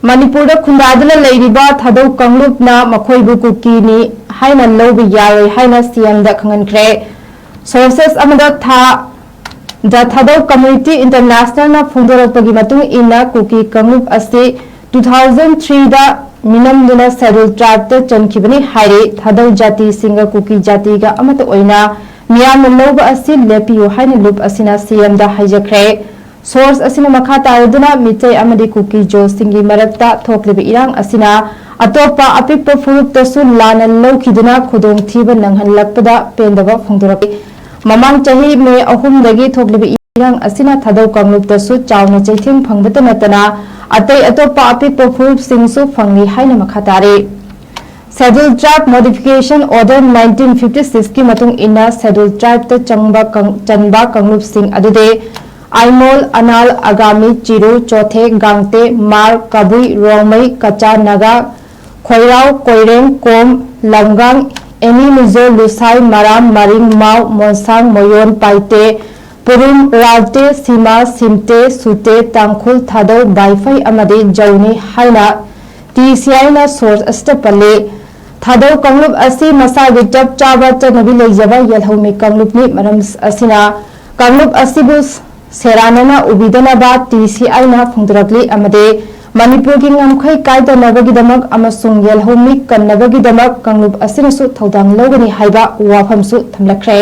Manipur खुंदादना लेरिबा थादौ कंगलुपना मखोइबु कुकीनी हाइना लौबि यारोय हाइना CM दा खंगनख्रे sources अमदा था the थादौ community international ना फोंदोरपगी मतुंग इना कुकी कंगलुप असे 2003 दा मिनम दुना शेड्यूल ट्राइब ता चनखिबनी हाइरे थादौ जाति सिंग कुकी जाति गा अमत ओइना मियाम लौब असे लेपियो हाइना लुप असिना सीएम दा हाइजख्रे सोर्स असिना मखा तारदुना मितै अमदी कुकी जो सिंगी मरक्ता थोकलिबि इरांग असिना अतोपा अपिक फुरुप तसु लाना लौखिदुना खुदोंग थीबा नंगहनलकपदा पेंदबा फोंदोरपि ममांग चाही मे अहुमदगी थोकलिबि इरांग असिना थादौ कंगलुप तसु चावना चैथिंग फंगबत नतना अतै अतोपा अपिक फुरुप सिंगसु फंगनी हाइना मखा तारे शेड्यूल ट्राइब मॉडिफिकेशन ऑर्डर 1956 की मतुंग इना शेड्यूल ट्राइब त चनबा कंगलुप सिंग अदुदे आइमोल अनाल आगामी चिरु चौथे गांगते मार कबुई रोमई कचा नगा खोइराव कोइरेंग कोम लमगांग एनी मिजो लुसाई मराम मरिंग माव मोसांग मोयोन पाइते पुरुम रावते सीमा सिमते सुते तांखुल थादौ बाइफई अमदे जौनी हाइना टीसीआई ना सोर्स अस्टपले थादौ कंगलुप असी मसागी जब चाबा चनबी लेजबा यलहौमी कंगलुपनी मरम असिना कंगलुप असिबु सेराना उबिदनबा टीसीआई ना फोंदोरकली अमदे मणिपुर की ngमखै कायदनबगिदमक अमसुंग यलहौमी कन्नबगिदमक कंगलुप असिनसु थौदांग लौगनी हाइबा वाफमसु थमलख्रे।